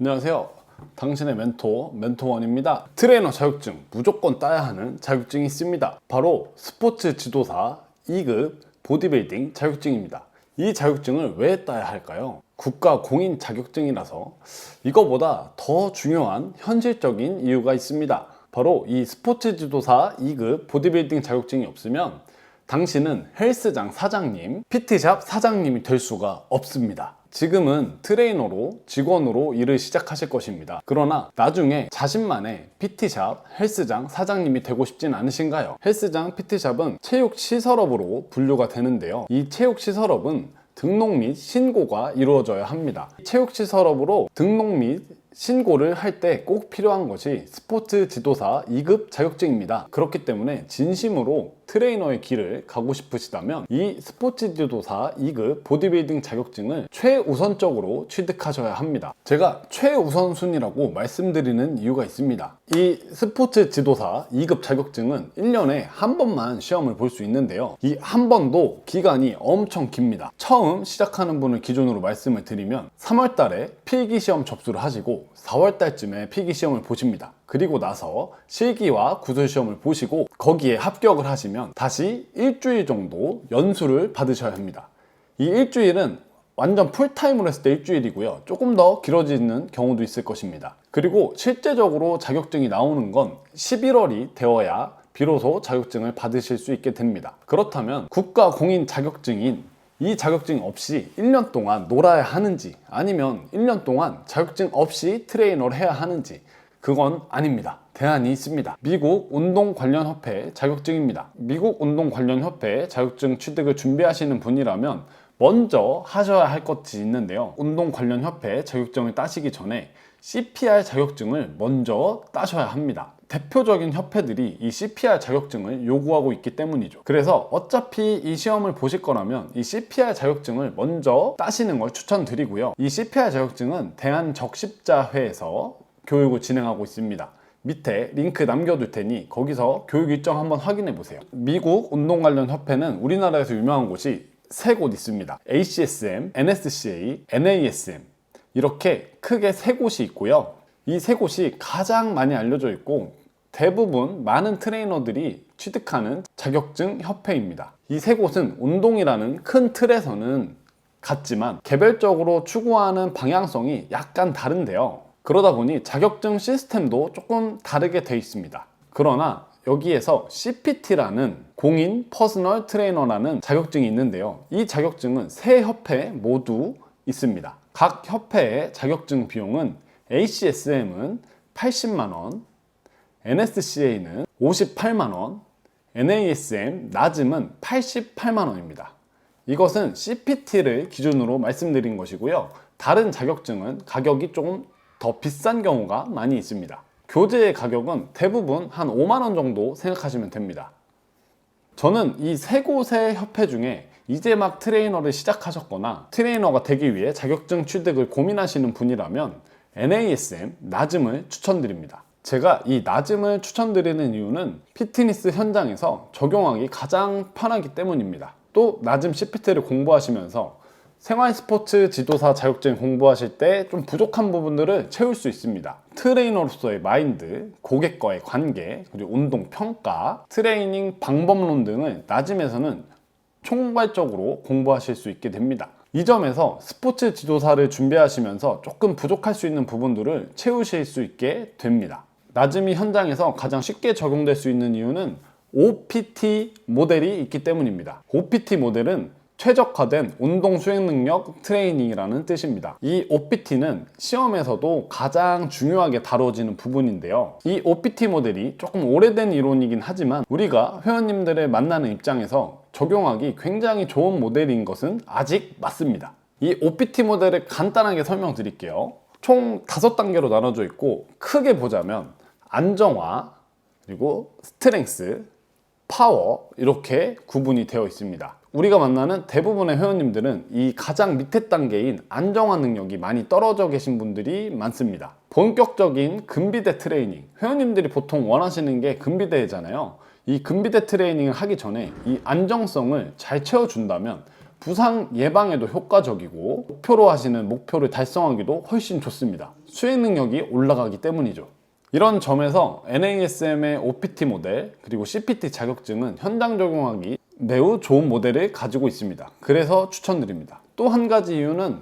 안녕하세요. 당신의 멘토원입니다. 트레이너 자격증 무조건 따야 하는 자격증이 있습니다. 바로 스포츠 지도사 2급 보디빌딩 자격증입니다. 이 자격증을 왜 따야 할까요? 국가 공인 자격증이라서 이거보다 더 중요한 현실적인 이유가 있습니다. 바로 이 스포츠 지도사 2급 보디빌딩 자격증이 없으면 당신은 헬스장 사장님, PT샵 사장님이 될 수가 없습니다. 지금은 트레이너로, 직원으로 일을 시작하실 것입니다. 그러나 나중에 자신만의 PT샵, 헬스장 사장님이 되고 싶진 않으신가요? 헬스장, PT샵은 체육시설업으로 분류가 되는데요. 이 체육시설업은 등록 및 신고가 이루어져야 합니다. 체육시설업으로 등록 및 신고를 할 때 꼭 필요한 것이 스포츠 지도사 2급 자격증입니다. 그렇기 때문에 진심으로 트레이너의 길을 가고 싶으시다면 이 스포츠 지도사 2급 보디빌딩 자격증을 최우선적으로 취득하셔야 합니다. 제가 최우선순위라고 말씀드리는 이유가 있습니다. 이 스포츠 지도사 2급 자격증은 1년에 한 번만 시험을 볼 수 있는데요. 이 한 번도 기간이 엄청 깁니다. 처음 시작하는 분을 기준으로 말씀을 드리면 3월 달에 필기시험 접수를 하시고 4월 달쯤에 필기시험을 보십니다. 그리고 나서 실기와 구술시험을 보시고 거기에 합격을 하시면 다시 일주일 정도 연수를 받으셔야 합니다. 이 일주일은 완전 풀타임으로 했을 때 일주일이고요. 조금 더 길어지는 경우도 있을 것입니다. 그리고 실제적으로 자격증이 나오는 건 11월이 되어야 비로소 자격증을 받으실 수 있게 됩니다. 그렇다면 국가 공인 자격증인 이 자격증 없이 1년 동안 놀아야 하는지 아니면 1년 동안 자격증 없이 트레이너를 해야 하는지 그건 아닙니다. 대안이 있습니다. 미국 운동관련협회 자격증입니다. 미국 운동관련협회 자격증 취득을 준비하시는 분이라면 먼저 하셔야 할 것이 있는데요. 운동관련협회 자격증을 따시기 전에 CPR 자격증을 먼저 따셔야 합니다. 대표적인 협회들이 이 CPR 자격증을 요구하고 있기 때문이죠. 그래서 어차피 이 시험을 보실 거라면 이 CPR 자격증을 먼저 따시는 걸 추천드리고요. 이 CPR 자격증은 대한적십자회에서 교육을 진행하고 있습니다. 밑에 링크 남겨둘 테니 거기서 교육 일정 한번 확인해 보세요. 미국 운동 관련 협회는 우리나라에서 유명한 곳이 세 곳 있습니다. ACSM, NSCA, NASM 이렇게 크게 세 곳이 있고요. 이 세 곳이 가장 많이 알려져 있고 대부분 많은 트레이너들이 취득하는 자격증 협회입니다. 이 세 곳은 운동이라는 큰 틀에서는 같지만 개별적으로 추구하는 방향성이 약간 다른데요. 그러다 보니 자격증 시스템도 조금 다르게 되어 있습니다. 그러나 여기에서 CPT라는 공인 퍼스널 트레이너라는 자격증이 있는데요. 이 자격증은 세 협회 모두 있습니다. 각 협회의 자격증 비용은 ACSM은 80만원, NSCA는 58만원, NASM, NASM은 88만원입니다. 이것은 CPT를 기준으로 말씀드린 것이고요. 다른 자격증은 가격이 조금 더 비싼 경우가 많이 있습니다. 교재의 가격은 대부분 한 5만원 정도 생각하시면 됩니다. 저는 이 세 곳의 협회 중에 이제 막 트레이너를 시작하셨거나 트레이너가 되기 위해 자격증 취득을 고민하시는 분이라면 NASM, NASM을 추천드립니다. 제가 이 NASM을 추천드리는 이유는 피트니스 현장에서 적용하기 가장 편하기 때문입니다. 또 NASM CPT를 공부하시면서 생활 스포츠 지도사 자격증 공부하실 때 좀 부족한 부분들을 채울 수 있습니다. 트레이너로서의 마인드, 고객과의 관계, 그리고 운동 평가, 트레이닝 방법론 등을 NASM에서는 총괄적으로 공부하실 수 있게 됩니다. 이 점에서 스포츠 지도사를 준비하시면서 조금 부족할 수 있는 부분들을 채우실 수 있게 됩니다. NASM이 현장에서 가장 쉽게 적용될 수 있는 이유는 OPT 모델이 있기 때문입니다. OPT 모델은 최적화된 운동 수행 능력 트레이닝이라는 뜻입니다. 이 OPT는 시험에서도 가장 중요하게 다뤄지는 부분인데요. 이 OPT 모델이 조금 오래된 이론이긴 하지만 우리가 회원님들을 만나는 입장에서 적용하기 굉장히 좋은 모델인 것은 아직 맞습니다. 이 OPT 모델을 간단하게 설명드릴게요. 총 5단계로 나눠져 있고 크게 보자면 안정화, 그리고 스트렝스, 파워 이렇게 구분이 되어 있습니다. 우리가 만나는 대부분의 회원님들은 이 가장 밑에 단계인 안정화 능력이 많이 떨어져 계신 분들이 많습니다. 본격적인 근비대 트레이닝, 회원님들이 보통 원하시는 게 근비대잖아요. 이 근비대 트레이닝을 하기 전에 이 안정성을 잘 채워준다면 부상 예방에도 효과적이고 목표로 하시는 목표를 달성하기도 훨씬 좋습니다. 수행 능력이 올라가기 때문이죠. 이런 점에서 NASM의 OPT 모델 그리고 CPT 자격증은 현장 적용하기 매우 좋은 모델을 가지고 있습니다. 그래서 추천드립니다. 또 한 가지 이유는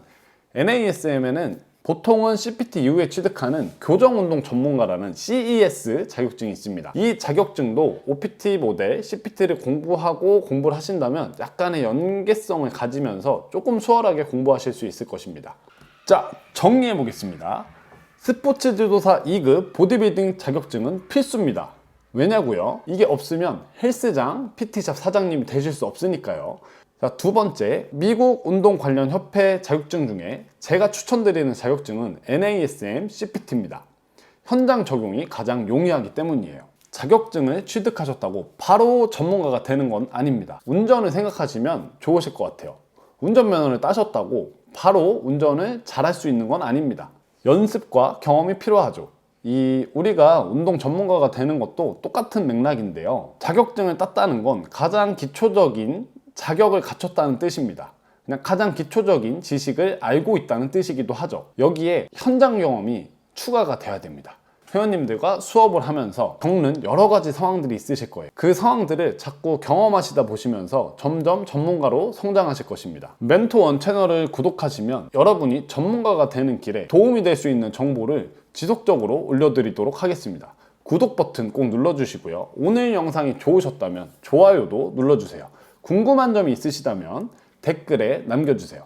NASM에는 보통은 CPT 이후에 취득하는 교정운동 전문가라는 CES 자격증이 있습니다. 이 자격증도 OPT 모델 CPT를 공부를 하신다면 약간의 연계성을 가지면서 조금 수월하게 공부하실 수 있을 것입니다. 자, 정리해 보겠습니다. 스포츠 지도사 2급 보디빌딩 자격증은 필수입니다. 왜냐고요? 이게 없으면 헬스장, PT샵 사장님이 되실 수 없으니까요. 자, 두 번째, 미국 운동 관련 협회 자격증 중에 제가 추천드리는 자격증은 NASM CPT입니다. 현장 적용이 가장 용이하기 때문이에요. 자격증을 취득하셨다고 바로 전문가가 되는 건 아닙니다. 운전을 생각하시면 좋으실 것 같아요. 운전면허를 따셨다고 바로 운전을 잘할 수 있는 건 아닙니다. 연습과 경험이 필요하죠. 우리가 운동 전문가가 되는 것도 똑같은 맥락인데요. 자격증을 땄다는 건 가장 기초적인 자격을 갖췄다는 뜻입니다. 그냥 가장 기초적인 지식을 알고 있다는 뜻이기도 하죠. 여기에 현장 경험이 추가가 돼야 됩니다. 회원님들과 수업을 하면서 겪는 여러 가지 상황들이 있으실 거예요. 그 상황들을 자꾸 경험하시다 보시면서 점점 전문가로 성장하실 것입니다. 멘토원 채널을 구독하시면 여러분이 전문가가 되는 길에 도움이 될 수 있는 정보를 지속적으로 올려드리도록 하겠습니다. 구독 버튼 꼭 눌러주시고요. 오늘 영상이 좋으셨다면 좋아요도 눌러주세요. 궁금한 점이 있으시다면 댓글에 남겨주세요.